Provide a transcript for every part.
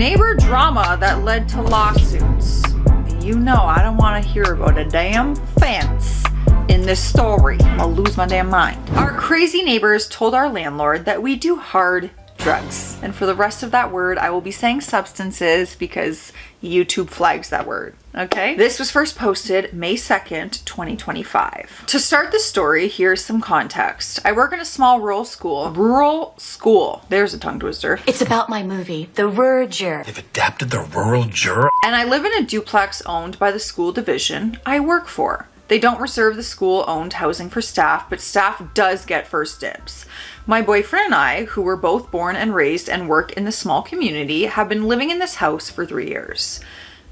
Neighbor drama that led to lawsuits. You know I don't want to hear about a damn fence in this story. I'll lose my damn mind. Our crazy neighbors told our landlord that we do hard drugs. And for the rest of that word, I will be saying substances because YouTube flags that word. Okay? This was first posted May 2nd, 2025. To start the story, here's some context. I work in a small rural school. There's a tongue twister. It's about my movie, The Rural Juror. They've adapted the Rural Juror. And I live in a duplex owned by the school division I work for. They don't reserve the school-owned housing for staff, but staff does get first dibs. My boyfriend and I, who were both born and raised and work in the small community, have been living in this house for 3 years.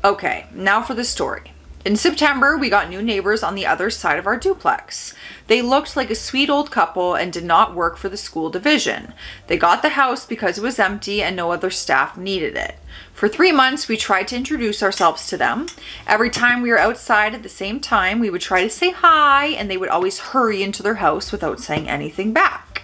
Okay, now for the story. In September, we got new neighbors on the other side of our duplex. They looked like a sweet old couple and did not work for the school division. They got the house because it was empty and no other staff needed it. For 3 months, we tried to introduce ourselves to them. Every time we were outside at the same time, we would try to say hi, and they would always hurry into their house without saying anything back.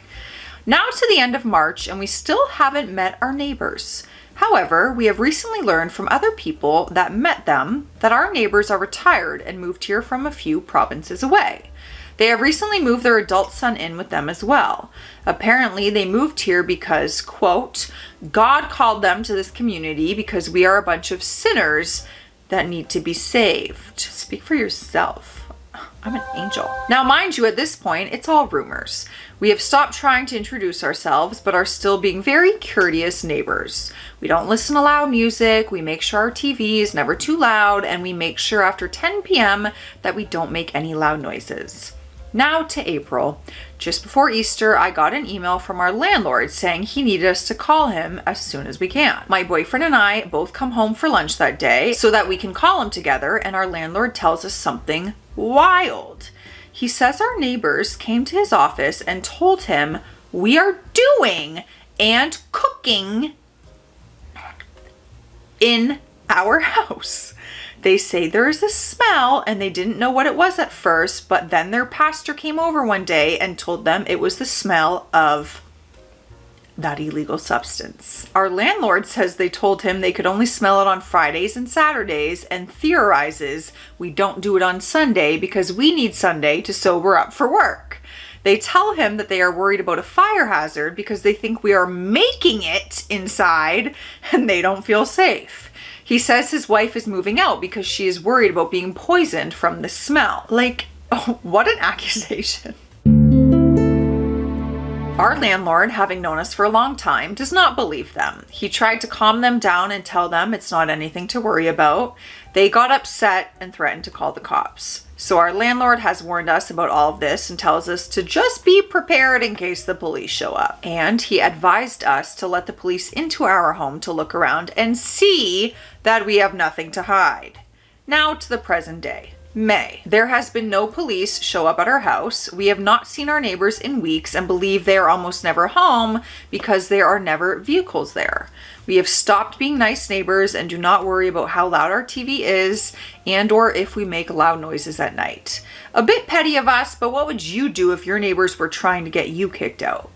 Now to the end of March, and we still haven't met our neighbors. However, we have recently learned from other people that met them that our neighbors are retired and moved here from a few provinces away. They have recently moved their adult son in with them as well. Apparently, they moved here because, quote, God called them to this community because we are a bunch of sinners that need to be saved. Speak for yourself. I'm an angel. Now, mind you, at this point, it's all rumors. We have stopped trying to introduce ourselves, but are still being very courteous neighbors. We don't listen to loud music, we make sure our TV is never too loud, and we make sure after 10 p.m. that we don't make any loud noises. Now to April. Just before Easter, I got an email from our landlord saying he needed us to call him as soon as we can. My boyfriend and I both come home for lunch that day so that we can call him together, and our landlord tells us something wild. He says our neighbors came to his office and told him we are doing and cooking in our house. They say there is a smell and they didn't know what it was at first, but then their pastor came over one day and told them it was the smell of that illegal substance. Our landlord says they told him they could only smell it on Fridays and Saturdays and theorizes we don't do it on Sunday because we need Sunday to sober up for work. They tell him that they are worried about a fire hazard because they think we are making it inside and they don't feel safe. He says his wife is moving out because she is worried about being poisoned from the smell. Like, oh, what an accusation. Our landlord, having known us for a long time, does not believe them. He tried to calm them down and tell them it's not anything to worry about. They got upset and threatened to call the cops. So our landlord has warned us about all of this and tells us to just be prepared in case the police show up. And he advised us to let the police into our home to look around and see that we have nothing to hide. Now to the present day. May. There has been no police show up at our house. We have not seen our neighbors in weeks and believe they are almost never home because there are never vehicles there. We have stopped being nice neighbors and do not worry about how loud our TV is and or if we make loud noises at night. A bit petty of us, but what would you do if your neighbors were trying to get you kicked out?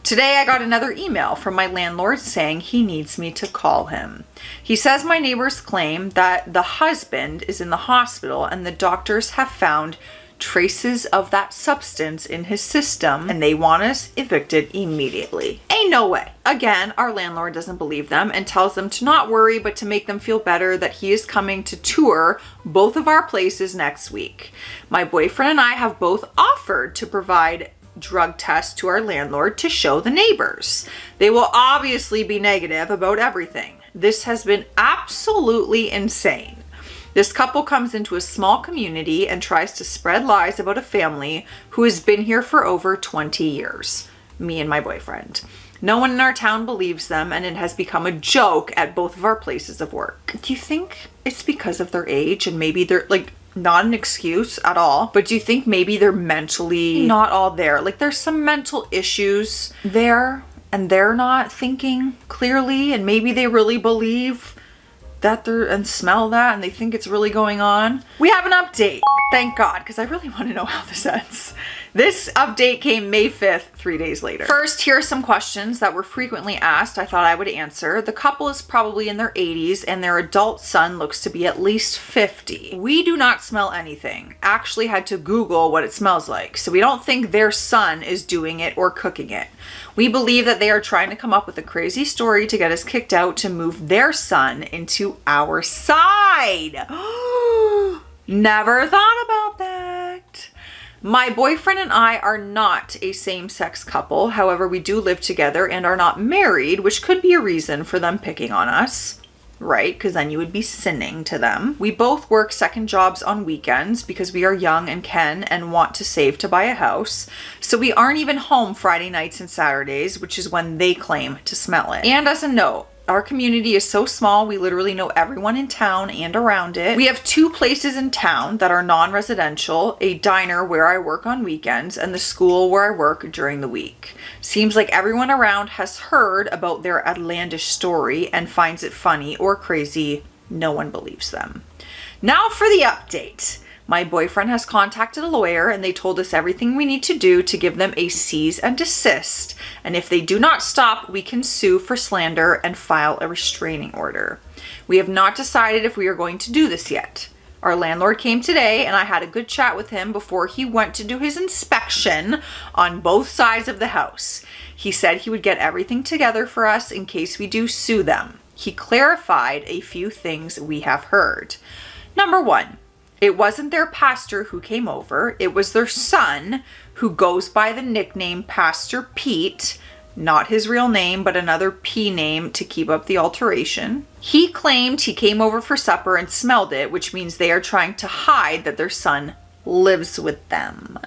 Today I got another email from my landlord saying he needs me to call him. He says my neighbors claim that the husband is in the hospital and the doctors have found traces of that substance in his system and they want us evicted immediately. Ain't no way. Again, our landlord doesn't believe them and tells them to not worry but to make them feel better that he is coming to tour both of our places next week. My boyfriend and I have both offered to provide drug tests to our landlord to show the neighbors. They will obviously be negative about everything. This has been absolutely insane. This couple comes into a small community and tries to spread lies about a family who has been here for over 20 years. Me and my boyfriend. No one in our town believes them and it has become a joke at both of our places of work. Do you think it's because of their age and maybe they're like not an excuse at all, but do you think maybe they're mentally not all there? Like there's some mental issues there and they're not thinking clearly and maybe they really believe that they're and smell that and they think it's really going on. We have an update, thank God, because I really want to know how this ends. This update came May 5th, 3 days later. First, here are some questions that were frequently asked I thought I would answer. The couple is probably in their 80s and their adult son looks to be at least 50. We do not smell anything. Actually had to Google what it smells like, so we don't think their son is doing it or cooking it. We believe that they are trying to come up with a crazy story to get us kicked out to move their son into our side. Never thought about that. My boyfriend and I are not a same-sex couple. However, we do live together and are not married, which could be a reason for them picking on us. Right, because then you would be sinning to them. We both work second jobs on weekends because we are young and can and want to save to buy a house. So we aren't even home Friday nights and Saturdays, which is when they claim to smell it. And as a note, our community is so small, we literally know everyone in town and around it. We have 2 places in town that are non-residential, a diner where I work on weekends and the school where I work during the week. Seems like everyone around has heard about their outlandish story and finds it funny or crazy. No one believes them. Now for the update. My boyfriend has contacted a lawyer and they told us everything we need to do to give them a cease and desist. And if they do not stop, we can sue for slander and file a restraining order. We have not decided if we are going to do this yet. Our landlord came today and I had a good chat with him before he went to do his inspection on both sides of the house. He said he would get everything together for us in case we do sue them. He clarified a few things we have heard. Number 1. It wasn't their pastor who came over. It was their son who goes by the nickname Pastor Pete, not his real name, but another P name to keep up the alteration. He claimed he came over for supper and smelled it, which means they are trying to hide that their son lives with them.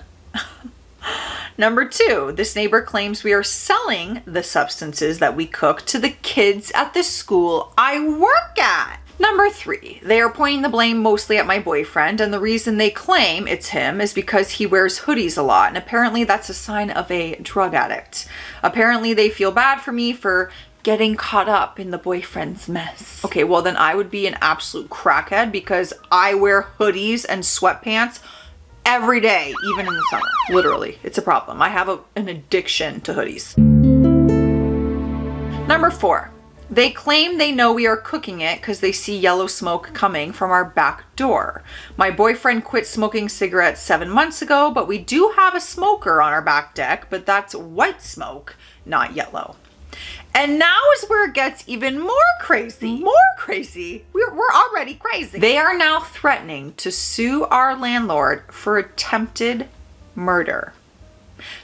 Number 2, this neighbor claims we are selling the substances that we cook to the kids at the school I work at. Number 3, they are pointing the blame mostly at my boyfriend, and the reason they claim it's him is because he wears hoodies a lot, and apparently that's a sign of a drug addict. Apparently they feel bad for me for getting caught up in the boyfriend's mess. Okay, well then I would be an absolute crackhead because I wear hoodies and sweatpants every day, even in the summer. Literally, it's a problem. I have an addiction to hoodies. Number 4. They claim they know we are cooking it because they see yellow smoke coming from our back door. My boyfriend quit smoking cigarettes 7 months ago, but we do have a smoker on our back deck, but that's white smoke, not yellow. And now is where it gets even more crazy. We're already crazy. They are now threatening to sue our landlord for attempted murder.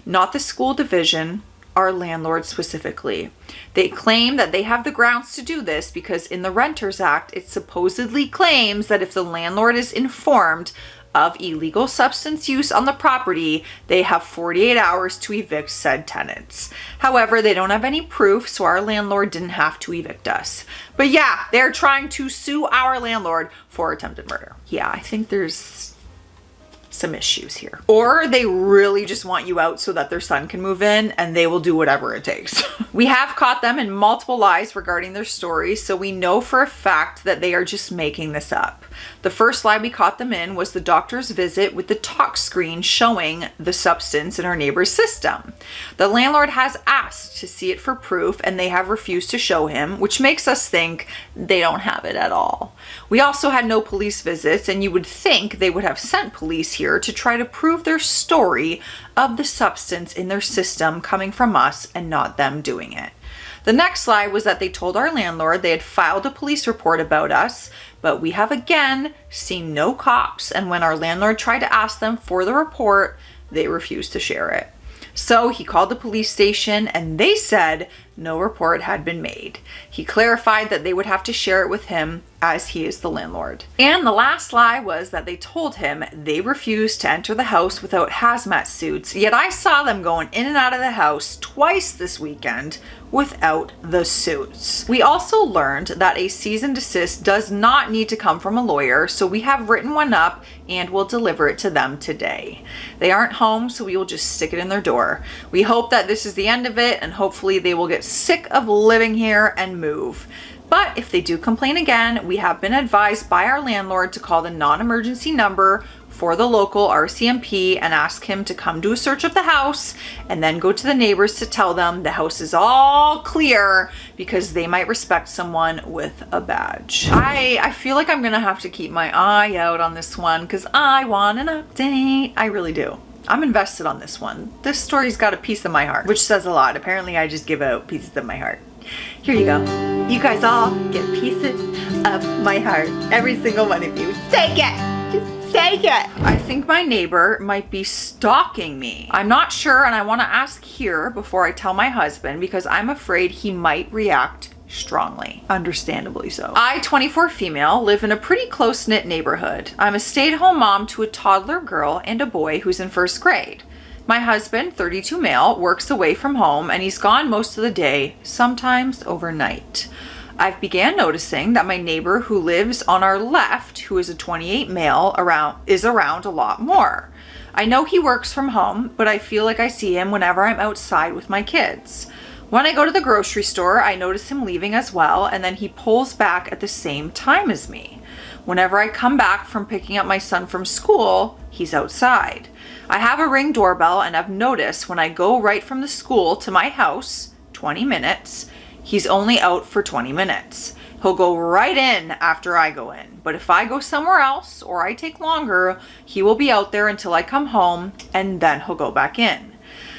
Not the school division, our landlord specifically. They claim that they have the grounds to do this because in the Renters Act, it supposedly claims that if the landlord is informed of illegal substance use on the property, they have 48 hours to evict said tenants. However, they don't have any proof, so our landlord didn't have to evict us. But yeah, they're trying to sue our landlord for attempted murder. Yeah, I think there's some issues here. Or they really just want you out so that their son can move in and they will do whatever it takes. We have caught them in multiple lies regarding their stories, so we know for a fact that they are just making this up. The first lie we caught them in was the doctor's visit with the tox screen showing the substance in our neighbor's system. The landlord has asked to see it for proof and they have refused to show him, which makes us think they don't have it at all. We also had no police visits, and you would think they would have sent police here to try to prove their story of the substance in their system coming from us and not them doing it. The next lie was that they told our landlord they had filed a police report about us, but we have again seen no cops, and when our landlord tried to ask them for the report, they refused to share it. So he called the police station and they said no report had been made. He clarified that they would have to share it with him as he is the landlord. And the last lie was that they told him they refused to enter the house without hazmat suits, yet I saw them going in and out of the house twice this weekend without the suits. We also learned that a cease and desist does not need to come from a lawyer, so we have written one up and will deliver it to them today. They aren't home, so we will just stick it in their door. We hope that this is the end of it, and hopefully they will get sick of living here and move. But if they do complain again, we have been advised by our landlord to call the non-emergency number for the local RCMP and ask him to come do a search of the house and then go to the neighbors to tell them the house is all clear because they might respect someone with a badge. I feel like I'm gonna have to keep my eye out on this one because I want an update. I really do. I'm invested on this one. This story's got a piece of my heart, which says a lot. Apparently I just give out pieces of my heart. Here you go. You guys all get pieces of my heart. Every single one of you. Take it! Just take it! I think my neighbor might be stalking me. I'm not sure, and I want to ask here before I tell my husband because I'm afraid he might react strongly. Understandably so. I, 24 female, live in a pretty close-knit neighborhood. I'm a stay-at-home mom to a toddler girl and a boy who's in first grade. My husband, 32 male, works away from home and he's gone most of the day, sometimes overnight. I've began noticing that my neighbor who lives on our left, who is a 28 male, is around a lot more. I know he works from home, but I feel like I see him whenever I'm outside with my kids. When I go to the grocery store, I notice him leaving as well, and then he pulls back at the same time as me. Whenever I come back from picking up my son from school, he's outside. I have a Ring doorbell and I've noticed when I go right from the school to my house, 20 minutes, he's only out for 20 minutes. He'll go right in after I go in. But if I go somewhere else or I take longer, he will be out there until I come home and then he'll go back in.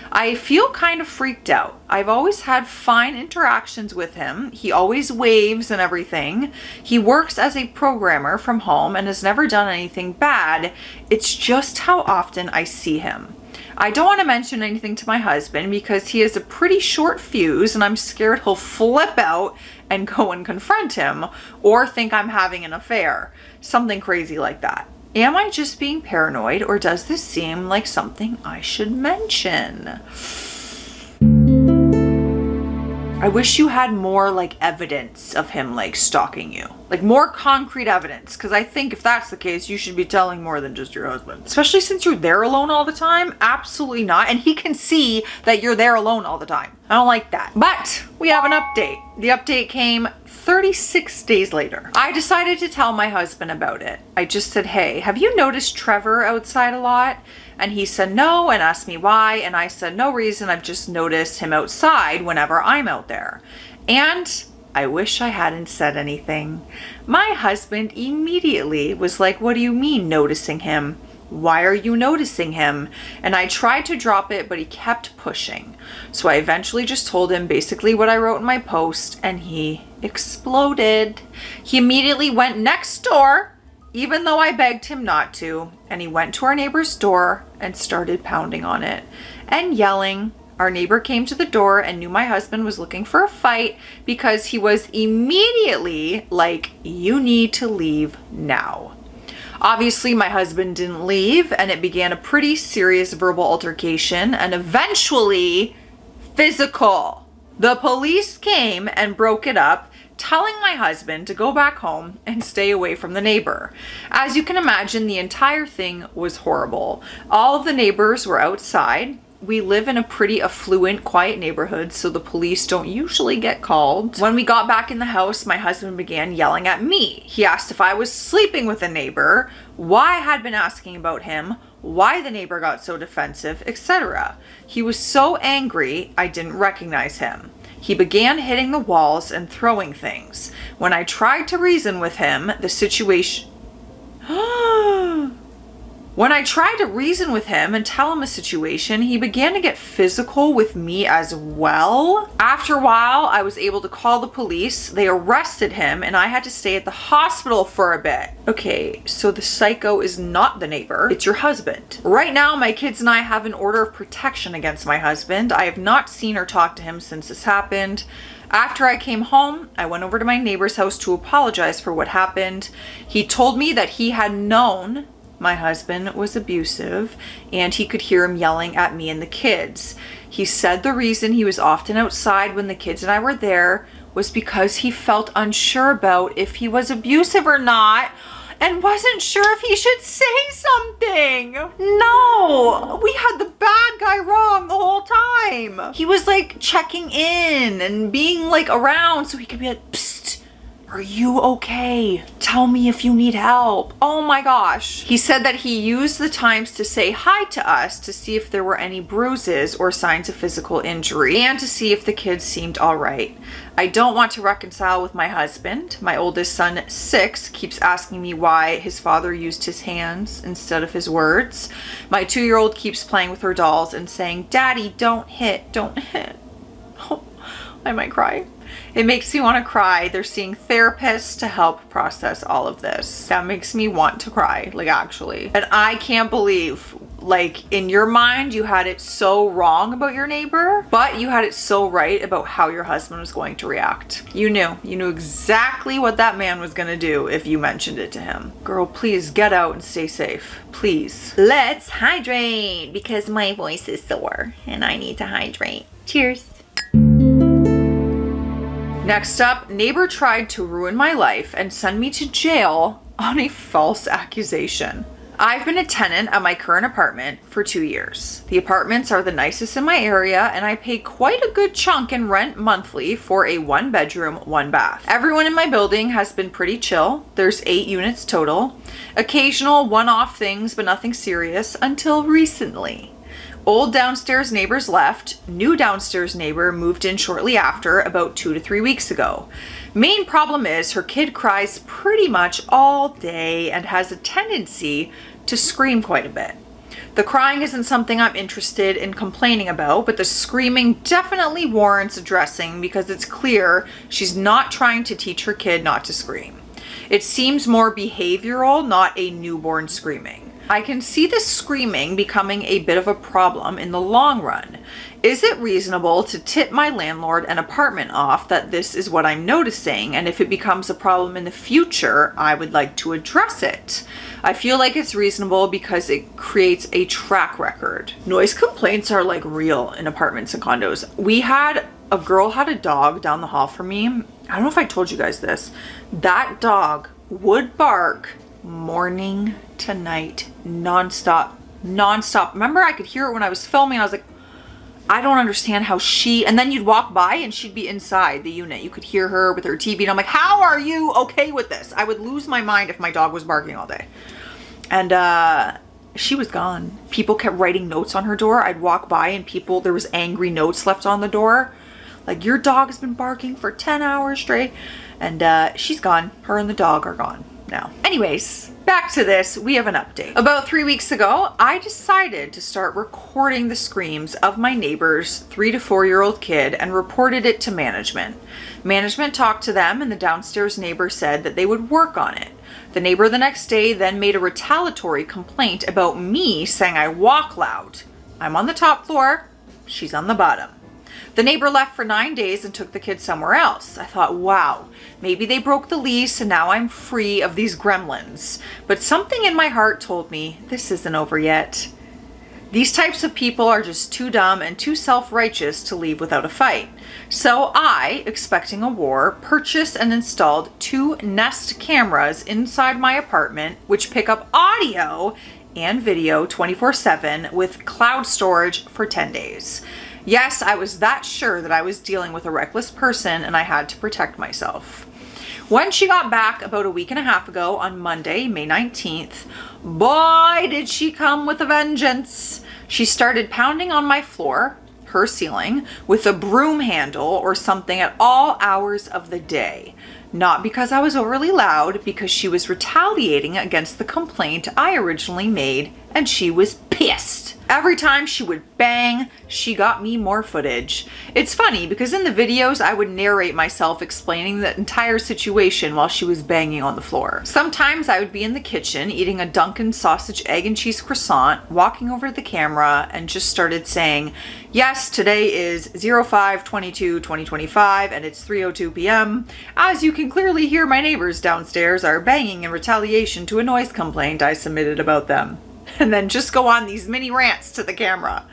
I feel kind of freaked out. I've always had fine interactions with him. He always waves and everything. He works as a programmer from home and has never done anything bad. It's just how often I see him. I don't want to mention anything to my husband because he has a pretty short fuse and I'm scared he'll flip out and go and confront him or think I'm having an affair. Something crazy like that. Am I just being paranoid or does this seem like something I should mention? I wish you had more like evidence of him like stalking you. Like more concrete evidence, because I think if that's the case, you should be telling more than just your husband. Especially since you're there alone all the time. Absolutely not. And he can see that you're there alone all the time. I don't like that. But we have an update. The update came 36 days later. I decided to tell my husband about it. I just said, hey, have you noticed Trevor outside a lot? And he said no and asked me why. And I said, no reason. I've just noticed him outside whenever I'm out there. And I wish I hadn't said anything. My husband immediately was like, what do you mean noticing him? Why are you noticing him? And I tried to drop it, but he kept pushing. So I eventually just told him basically what I wrote in my post and he exploded. He immediately went next door, even though I begged him not to, and he went to our neighbor's door and started pounding on it and yelling. Our neighbor came to the door and knew my husband was looking for a fight because he was immediately like, you need to leave now. Obviously, my husband didn't leave and it began a pretty serious verbal altercation and eventually physical. The police came and broke it up, telling my husband to go back home and stay away from the neighbor. As you can imagine, the entire thing was horrible. All of the neighbors were outside. We live in a pretty affluent, quiet neighborhood, so the police don't usually get called. When we got back in the house, my husband began yelling at me. He asked if I was sleeping with a neighbor, why I had been asking about him, why the neighbor got so defensive, etc. He was so angry, I didn't recognize him. He began hitting the walls and throwing things. When I tried to reason with him, the situation... When I tried to reason with him and tell him a situation, he began to get physical with me as well. After a while, I was able to call the police. They arrested him and I had to stay at the hospital for a bit. Okay, so the psycho is not the neighbor, it's your husband. Right now, my kids and I have an order of protection against my husband. I have not seen or talked to him since this happened. After I came home, I went over to my neighbor's house to apologize for what happened. He told me that he had known my husband was abusive and he could hear him yelling at me and the kids. He said the reason he was often outside when the kids and I were there was because he felt unsure about if he was abusive or not and wasn't sure if he should say something. No, we had the bad guy wrong the whole time. He was like checking in and being like around so he could be like, psst, Are you okay? Tell me if you need help. Oh my gosh. He said that he used the times to say hi to us to see if there were any bruises or signs of physical injury and to see if the kids seemed all right. I don't want to reconcile with my husband. My oldest son, 6, keeps asking me why his father used his hands instead of his words. My 2-year-old keeps playing with her dolls and saying, "Daddy, don't hit, don't hit." Oh, I might cry. It makes me want to cry. They're seeing therapists to help process all of this. That makes me want to cry, like actually. And I can't believe, like in your mind, you had it so wrong about your neighbor, but you had it so right about how your husband was going to react. You knew exactly what that man was going to do if you mentioned it to him. Girl, please get out and stay safe. Please. Let's hydrate because my voice is sore and I need to hydrate. Cheers. Next up, neighbor tried to ruin my life and send me to jail on a false accusation. I've been a tenant at my current apartment for 2 years. The apartments are the nicest in my area and I pay quite a good chunk in rent monthly for a 1-bedroom, 1-bath. Everyone in my building has been pretty chill. There's 8 units total. Occasional one-off things, but nothing serious until recently. Old downstairs neighbors left. New downstairs neighbor moved in shortly after, about 2 to 3 weeks ago. Main problem is her kid cries pretty much all day and has a tendency to scream quite a bit. The crying isn't something I'm interested in complaining about, but the screaming definitely warrants addressing because it's clear she's not trying to teach her kid not to scream. It seems more behavioral, not a newborn screaming. I can see the screaming becoming a bit of a problem in the long run. Is it reasonable to tip my landlord and apartment off that this is what I'm noticing, and if it becomes a problem in the future, I would like to address it? I feel like it's reasonable because it creates a track record. Noise complaints are like real in apartments and condos. A girl had a dog down the hall from me. I don't know if I told you guys this. That dog would bark morning to night, nonstop. Remember, I could hear it when I was filming. I was like, I don't understand how and then you'd walk by and she'd be inside the unit. You could hear her with her TV and I'm like, how are you okay with this? I would lose my mind if my dog was barking all day. And she was gone. People kept writing notes on her door. I'd walk by and there was angry notes left on the door. Like, your dog has been barking for 10 hours straight. And she's gone. Her and the dog are gone now. Anyways, back to this. We have an update. About 3 weeks ago, I decided to start recording the screams of my neighbor's 3 to 4-year-old kid and reported it to management. Management talked to them and the downstairs neighbor said that they would work on it. The neighbor the next day then made a retaliatory complaint about me saying I walk loud. I'm on the top floor, she's on the bottom. The neighbor left for 9 days and took the kids somewhere else. I thought, wow, maybe they broke the lease and now I'm free of these gremlins. But something in my heart told me this isn't over yet. These types of people are just too dumb and too self-righteous to leave without a fight. So I, expecting a war, purchased and installed 2 Nest cameras inside my apartment, which pick up audio and video 24/7 with cloud storage for 10 days. Yes, I was that sure that I was dealing with a reckless person and I had to protect myself. When she got back about a week and a half ago on Monday, May 19th, boy, did she come with a vengeance. She started pounding on my floor, her ceiling, with a broom handle or something at all hours of the day. Not because I was overly loud, because she was retaliating against the complaint I originally made and she was pissed. Every time she would bang, she got me more footage. It's funny because in the videos, I would narrate myself explaining the entire situation while she was banging on the floor. Sometimes I would be in the kitchen eating a Dunkin' sausage, egg, and cheese croissant, walking over to the camera and just started saying, yes, today is 05/22/2025 and it's 3:02 p.m. As you can clearly hear, my neighbors downstairs are banging in retaliation to a noise complaint I submitted about them. And then just go on these mini rants to the camera.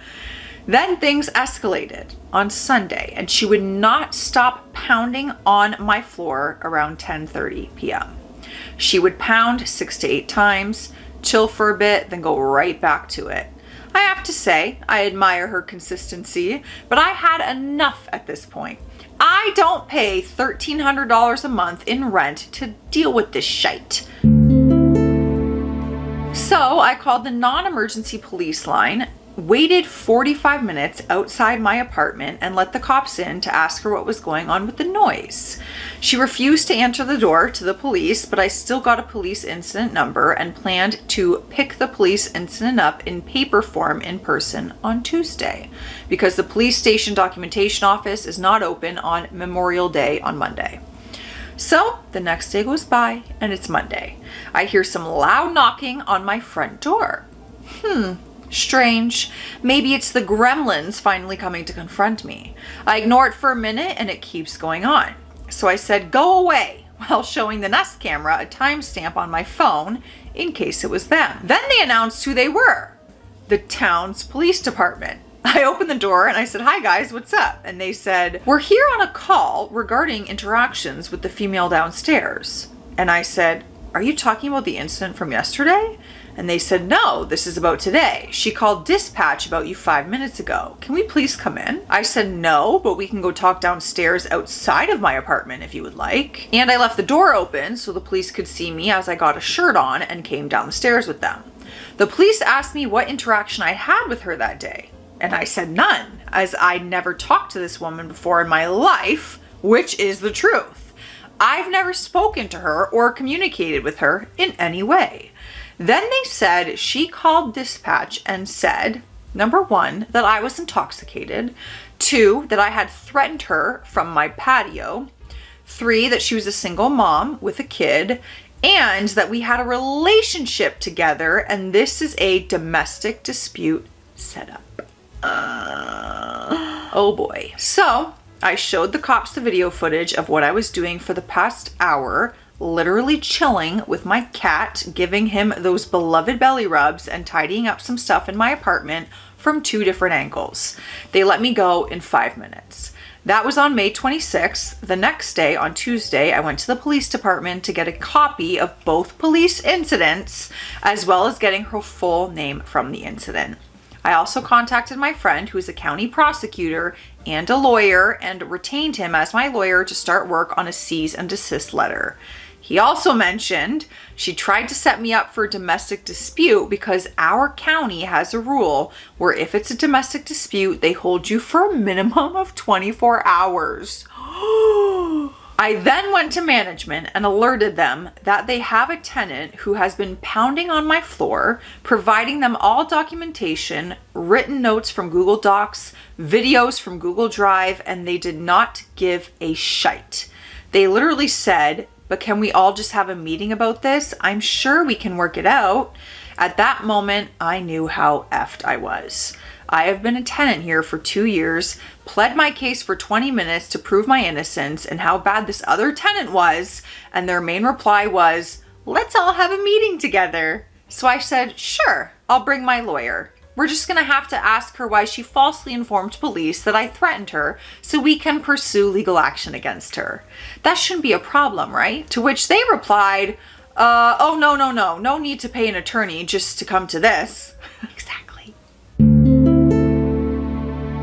Then things escalated on Sunday and she would not stop pounding on my floor around 10:30 p.m. She would pound 6 to 8 times, chill for a bit, then go right back to it. I have to say, I admire her consistency, but I had enough at this point. I don't pay $1,300 a month in rent to deal with this shite. So I called the non-emergency police line, waited 45 minutes outside my apartment, and let the cops in to ask her what was going on with the noise. She refused to answer the door to the police, but I still got a police incident number and planned to pick the police incident up in paper form in person on Tuesday, because the police station documentation office is not open on Memorial Day on Monday. So the next day goes by and it's Monday. I hear some loud knocking on my front door. Strange. Maybe it's the gremlins finally coming to confront me. I ignore it for a minute and it keeps going on. So I said, "Go away," while showing the Nest camera a timestamp on my phone in case it was them. Then they announced who they were. The town's police department. I opened the door and I said, "Hi guys, what's up?" And they said, "We're here on a call regarding interactions with the female downstairs." And I said, "Are you talking about the incident from yesterday?" And they said, "No, this is about today. She called dispatch about you 5 minutes ago. Can we please come in?" I said, "No, but we can go talk downstairs outside of my apartment if you would like." And I left the door open so the police could see me as I got a shirt on and came down the stairs with them. The police asked me what interaction I had with her that day. And I said none, as I'd never talked to this woman before in my life, which is the truth. I've never spoken to her or communicated with her in any way. Then they said she called dispatch and said, number 1, that I was intoxicated, 2, that I had threatened her from my patio, 3, that she was a single mom with a kid, and that we had a relationship together and this is a domestic dispute setup. Oh boy. So I showed the cops the video footage of what I was doing for the past hour, literally chilling with my cat, giving him those beloved belly rubs and tidying up some stuff in my apartment from 2 different angles. They let me go in 5 minutes. That was on May 26th. The next day, on Tuesday, I went to the police department to get a copy of both police incidents, as well as getting her full name from the incident. I also contacted my friend, who is a county prosecutor and a lawyer, and retained him as my lawyer to start work on a cease and desist letter. He also mentioned she tried to set me up for a domestic dispute because our county has a rule where if it's a domestic dispute, they hold you for a minimum of 24 hours. I then went to management and alerted them that they have a tenant who has been pounding on my floor, providing them all documentation, written notes from Google Docs, videos from Google Drive, and they did not give a shite. They literally said, "But can we all just have a meeting about this? I'm sure we can work it out." At that moment, I knew how effed I was. I have been a tenant here for 2 years, pled my case for 20 minutes to prove my innocence and how bad this other tenant was, and their main reply was, "Let's all have a meeting together." So I said, "Sure, I'll bring my lawyer. We're just gonna have to ask her why she falsely informed police that I threatened her so we can pursue legal action against her. That shouldn't be a problem, right?" To which they replied, "Oh, no need to pay an attorney just to come to this." Exactly.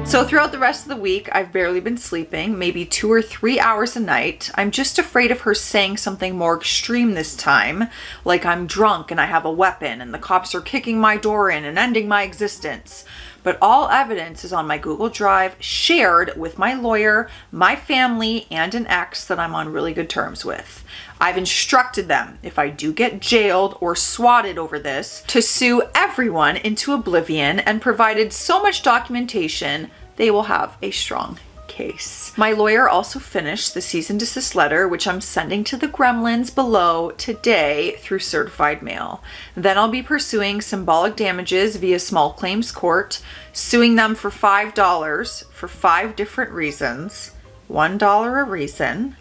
So throughout the rest of the week, I've barely been sleeping, maybe 2 or 3 hours a night. I'm just afraid of her saying something more extreme this time, like I'm drunk and I have a weapon and the cops are kicking my door in and ending my existence. But all evidence is on my Google Drive, shared with my lawyer, my family, and an ex that I'm on really good terms with. I've instructed them, if I do get jailed or swatted over this, to sue everyone into oblivion, and provided so much documentation, they will have a strong case. My lawyer also finished the cease and desist letter, which I'm sending to the gremlins below today through certified mail. Then I'll be pursuing symbolic damages via small claims court, suing them for $5 for 5 different reasons, $1 a reason,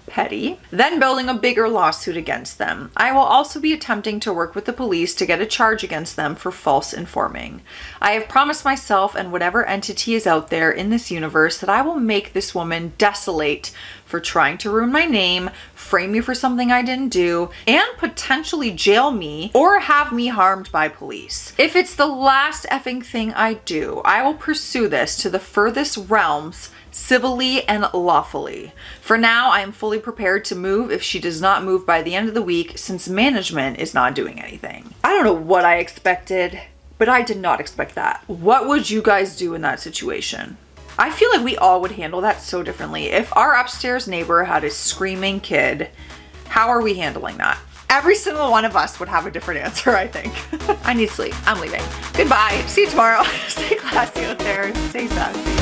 petty, then building a bigger lawsuit against them. I will also be attempting to work with the police to get a charge against them for false informing. I have promised myself and whatever entity is out there in this universe that I will make this woman desolate for trying to ruin my name, frame me for something I didn't do, and potentially jail me or have me harmed by police. If it's the last effing thing I do, I will pursue this to the furthest realms civilly and lawfully. For now, I am fully prepared to move if she does not move by the end of the week, since management is not doing anything. I don't know what I expected, but I did not expect that. What would you guys do in that situation? I feel like we all would handle that so differently. If our upstairs neighbor had a screaming kid, how are we handling that? Every single one of us would have a different answer, I think. I need sleep. I'm leaving. Goodbye. See you tomorrow. Stay classy out there. Stay sassy.